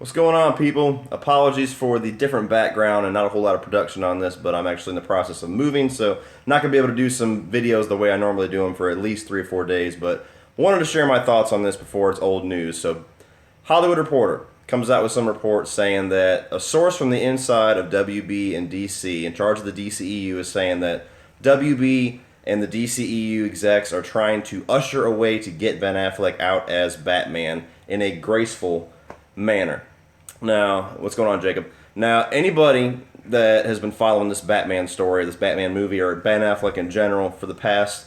What's going on, people? Apologies for the different background and not a whole lot of production on this, but I'm actually in the process of moving, so not going to be able to do some videos the way I normally do them for at least 3 or 4 days, but wanted to share my thoughts on this before it's old news. So, Hollywood Reporter comes out with some reports saying that a source from the inside of WB and DC, in charge of the DCEU, is saying that WB and the DCEU execs are trying to usher a way to get Ben Affleck out as Batman in a graceful manner. Now, what's going on, Jacob? Now, anybody that has been following this Batman story, this Batman movie, or Ben Affleck in general for the past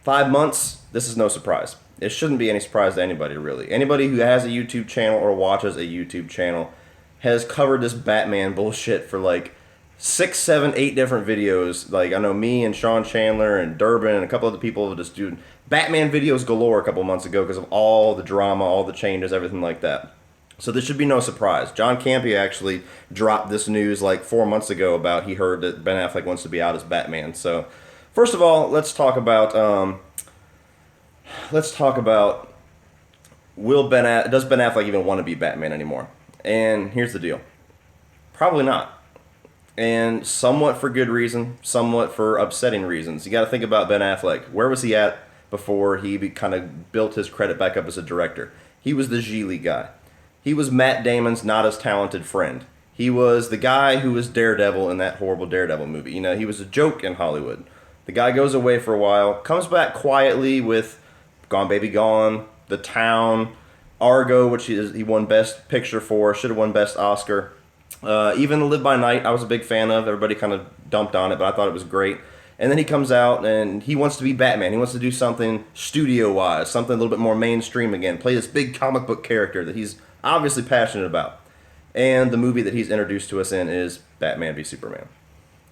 5 months, this is no surprise. It shouldn't be any surprise to anybody, really. Anybody who has a YouTube channel or watches a YouTube channel has covered this Batman bullshit for like 6, 7, 8 different videos. Like, I know me and Sean Chandler and Durbin and a couple other people have just do Batman videos galore a couple months ago because of all the drama, all the changes, everything like that. So this should be no surprise. John Campea actually dropped this news like 4 months ago about he heard that Ben Affleck wants to be out as Batman. So first of all, let's talk about does Ben Affleck even want to be Batman anymore? And here's the deal: probably not. And somewhat for good reason, somewhat for upsetting reasons. You got to think about Ben Affleck. Where was he at before he kind of built his credit back up as a director? He was the Geely guy. He was Matt Damon's not as talented friend. He was the guy who was Daredevil in that horrible Daredevil movie. You know, he was a joke in Hollywood. The guy goes away for a while, comes back quietly with Gone Baby Gone, The Town, Argo, which he won Best Picture for, should have won Best Oscar. Even Live by Night, I was a big fan of. Everybody kind of dumped on it, but I thought it was great. And then he comes out and he wants to be Batman. He wants to do something studio-wise, something a little bit more mainstream again. Play this big comic book character that he's obviously passionate about. And the movie that he's introduced to us in is Batman v Superman.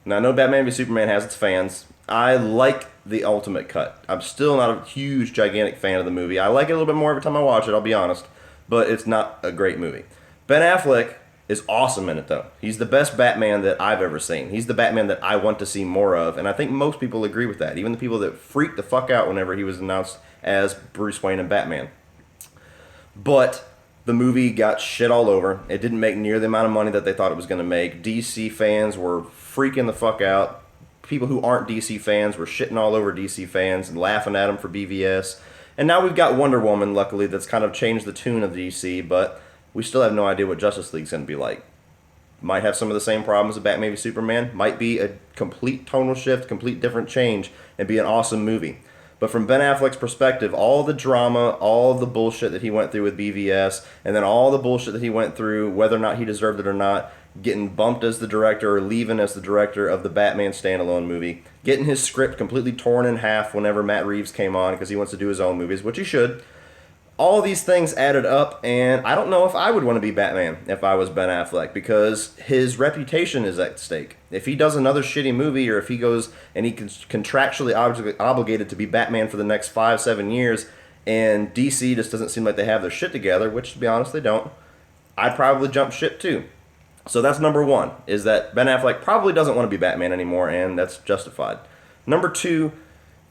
Now, I know Batman v Superman has its fans. I like the ultimate cut. I'm still not a huge, gigantic fan of the movie. I like it a little bit more every time I watch it, I'll be honest. But it's not a great movie. Ben Affleck is awesome in it, though. He's the best Batman that I've ever seen. He's the Batman that I want to see more of, and I think most people agree with that. Even the people that freaked the fuck out whenever he was announced as Bruce Wayne and Batman. But the movie got shit all over. It didn't make near the amount of money that they thought it was going to make. DC fans were freaking the fuck out. People who aren't DC fans were shitting all over DC fans and laughing at them for BVS. And now we've got Wonder Woman, luckily, that's kind of changed the tune of DC, but we still have no idea what Justice League's going to be like. Might have some of the same problems as Batman v Superman. Might be a complete tonal shift, complete different change, and be an awesome movie. But from Ben Affleck's perspective, all the drama, all the bullshit that he went through with BVS, and then all the bullshit that he went through, whether or not he deserved it or not, getting bumped as the director or leaving as the director of the Batman standalone movie, getting his script completely torn in half whenever Matt Reeves came on because he wants to do his own movies, which he should. All these things added up, and I don't know if I would want to be Batman if I was Ben Affleck, because his reputation is at stake. If he does another shitty movie, or if he goes and he contractually obligated to be Batman for the next 5, 7 years, and DC just doesn't seem like they have their shit together, which, to be honest, they don't, I'd probably jump ship too. So that's number one, is that Ben Affleck probably doesn't want to be Batman anymore, and that's justified. Number two,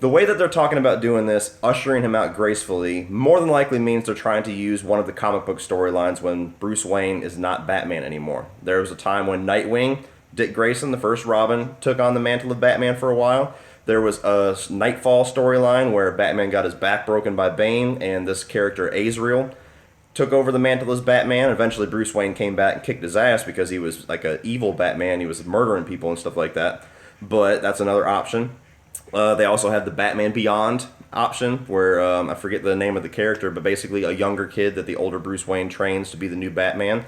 the way that they're talking about doing this, ushering him out gracefully, more than likely means they're trying to use one of the comic book storylines when Bruce Wayne is not Batman anymore. There was a time when Nightwing, Dick Grayson, the first Robin, took on the mantle of Batman for a while. There was a Nightfall storyline where Batman got his back broken by Bane, and this character, Azrael, took over the mantle as Batman. Eventually, Bruce Wayne came back and kicked his ass because he was like an evil Batman. He was murdering people and stuff like that. But that's another option. They also had the Batman Beyond option, where I forget the name of the character, but basically a younger kid that the older Bruce Wayne trains to be the new Batman.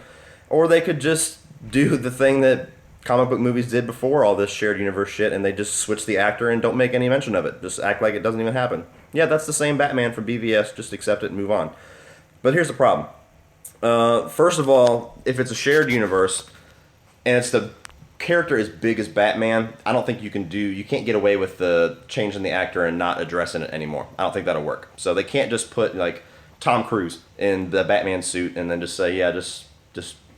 Or they could just do the thing that comic book movies did before all this shared universe shit, and they just switch the actor and don't make any mention of it. Just act like it doesn't even happen. Yeah, that's the same Batman from BVS, just accept it and move on. But here's the problem. First of all, if it's a shared universe, and it's the character as big as Batman, I don't think you can't get away with the changing the actor and not addressing it anymore. I don't think that'll work. So they can't just put like Tom Cruise in the Batman suit and then just say, yeah, just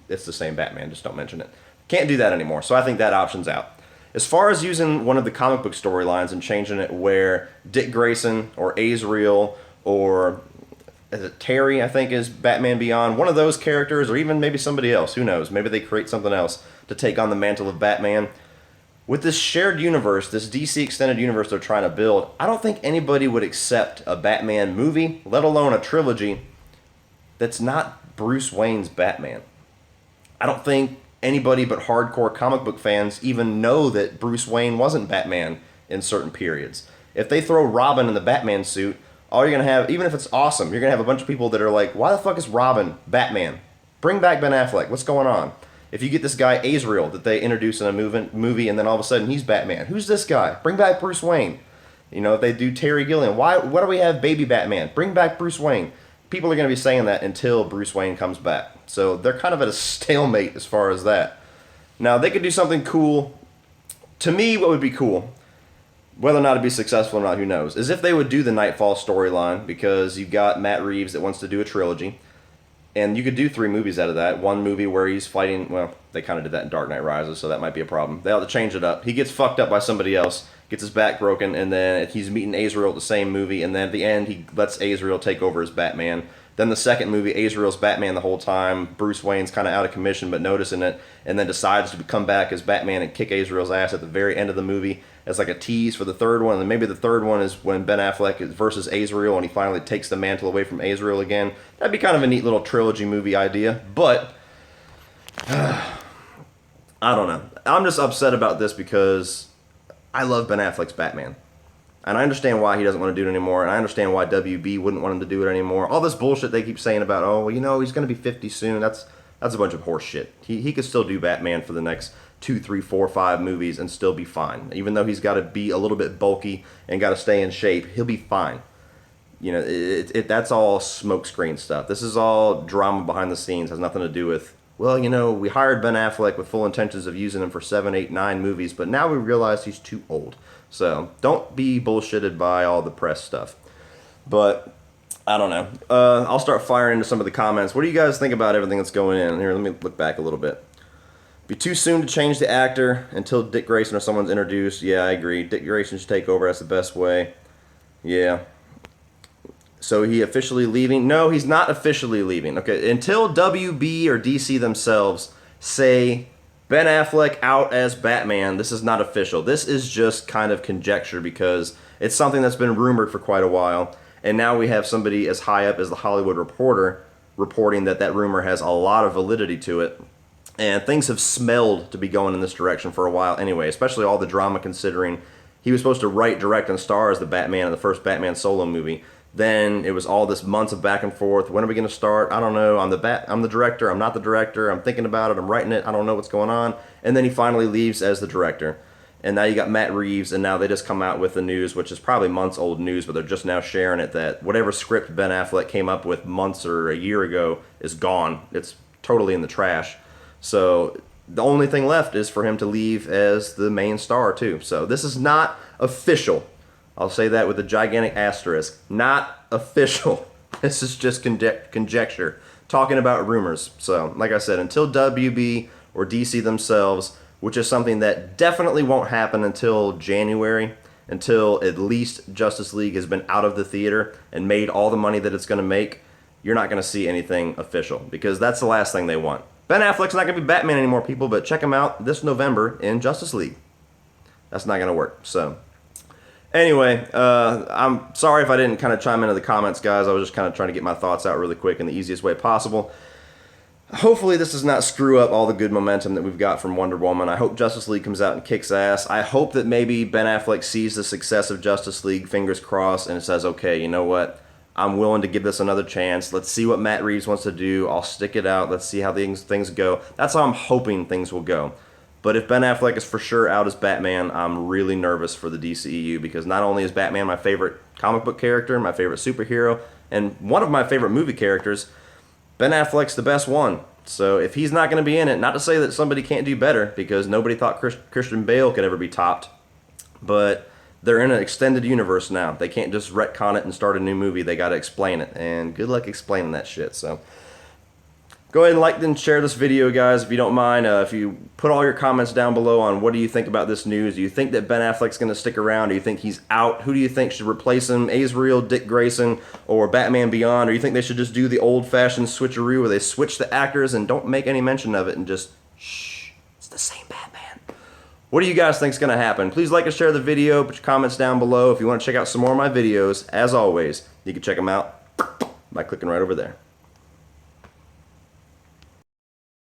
it's the same Batman, just don't mention it. Can't do that anymore. So I think that option's out. As far as using one of the comic book storylines and changing it where Dick Grayson or Azrael or is it Terry, I think, is Batman Beyond. One of those characters, or even maybe somebody else. Who knows? Maybe they create something else to take on the mantle of Batman. With this shared universe, this DC extended universe they're trying to build, I don't think anybody would accept a Batman movie, let alone a trilogy, that's not Bruce Wayne's Batman. I don't think anybody but hardcore comic book fans even know that Bruce Wayne wasn't Batman in certain periods. If they throw Robin in the Batman suit, all you're going to have, even if it's awesome, you're going to have a bunch of people that are like, why the fuck is Robin Batman? Bring back Ben Affleck. What's going on? If you get this guy Azrael that they introduce in a movie and then all of a sudden he's Batman, who's this guy? Bring back Bruce Wayne. You know, if they do Terry Gilliam, why do we have baby Batman? Bring back Bruce Wayne. People are going to be saying that until Bruce Wayne comes back. So they're kind of at a stalemate as far as that. Now, they could do something cool. To me, what would be cool, whether or not it'd be successful or not, who knows, is if they would do the Nightfall storyline, because you've got Matt Reeves that wants to do a trilogy. And you could do 3 movies out of that. One movie where he's fighting, well, they kind of did that in Dark Knight Rises, so that might be a problem. They ought to change it up. He gets fucked up by somebody else, gets his back broken, and then he's meeting Azrael at the same movie, and then at the end he lets Azrael take over as Batman. Then the second movie, Azrael's Batman the whole time. Bruce Wayne's kind of out of commission but noticing it, and then decides to come back as Batman and kick Azrael's ass at the very end of the movie as like a tease for the third one. And then maybe the third one is when Ben Affleck is versus Azrael and he finally takes the mantle away from Azrael again. That'd be kind of a neat little trilogy movie idea. But I don't know. I'm just upset about this because I love Ben Affleck's Batman. And I understand why he doesn't want to do it anymore, and I understand why WB wouldn't want him to do it anymore. All this bullshit they keep saying about, oh, well, you know, he's going to be 50 soon. That's a bunch of horse shit. He could still do Batman for the next 2, 3, 4, 5 movies and still be fine. Even though he's got to be a little bit bulky and got to stay in shape, he'll be fine. You know, that's all smokescreen stuff. This is all drama behind the scenes. Has nothing to do with, well, you know, we hired Ben Affleck with full intentions of using him for 7, 8, 9 movies, but now we realize he's too old. So don't be bullshitted by all the press stuff. But I don't know. I'll start firing into some of the comments. What do you guys think about everything that's going in? Here, let me look back a little bit. Be too soon to change the actor until Dick Grayson or someone's introduced. Yeah, I agree. Dick Grayson should take over. That's the best way. Yeah. So he officially leaving? No, he's not officially leaving. Okay, until WB or DC themselves say Ben Affleck out as Batman, this is not official. This is just kind of conjecture because it's something that's been rumored for quite a while. And now we have somebody as high up as the Hollywood Reporter reporting that that rumor has a lot of validity to it. And things have smelled to be going in this direction for a while anyway, especially all the drama considering he was supposed to write, direct, and star as the Batman in the first Batman solo movie. Then it was all this months of back and forth. When are we going to start? I don't know. I'm the director. I'm not the director. I'm thinking about it. I'm writing it. I don't know what's going on. And then he finally leaves as the director. And now you got Matt Reeves, and now they just come out with the news, which is probably months old news, but they're just now sharing it, that whatever script Ben Affleck came up with months or a year ago is gone. It's totally in the trash. So the only thing left is for him to leave as the main star, too. So this is not official. I'll say that with a gigantic asterisk. Not official. This is just conjecture. Talking about rumors. So, like I said, until WB or DC themselves, which is something that definitely won't happen until January, until at least Justice League has been out of the theater and made all the money that it's going to make, you're not going to see anything official. Because that's the last thing they want. Ben Affleck's not going to be Batman anymore, people, but check him out this November in Justice League. That's not going to work. So, anyway, I'm sorry if I didn't kind of chime into the comments, guys. I was just kind of trying to get my thoughts out really quick in the easiest way possible. Hopefully this does not screw up all the good momentum that we've got from Wonder Woman. I hope Justice League comes out and kicks ass. I hope that maybe Ben Affleck sees the success of Justice League, fingers crossed, and says, okay, you know what? I'm willing to give this another chance. Let's see what Matt Reeves wants to do. I'll stick it out. Let's see how things go. That's how I'm hoping things will go. But if Ben Affleck is for sure out as Batman, I'm really nervous for the DCEU because not only is Batman my favorite comic book character, my favorite superhero, and one of my favorite movie characters, Ben Affleck's the best one. So if he's not going to be in it, not to say that somebody can't do better because nobody thought Christian Bale could ever be topped, but they're in an extended universe now. They can't just retcon it and start a new movie. They got to explain it, and good luck explaining that shit. So Go ahead and like and share this video, guys, if you don't mind. If you put all your comments down below on what do you think about this news. Do you think that Ben Affleck's going to stick around? Do you think he's out? Who do you think should replace him? Azrael, Dick Grayson, or Batman Beyond? Or do you think they should just do the old-fashioned switcheroo where they switch the actors and don't make any mention of it and just, shh, it's the same Batman? What do you guys think is going to happen? Please like and share the video. Put your comments down below. If you want to check out some more of my videos, as always, you can check them out by clicking right over there.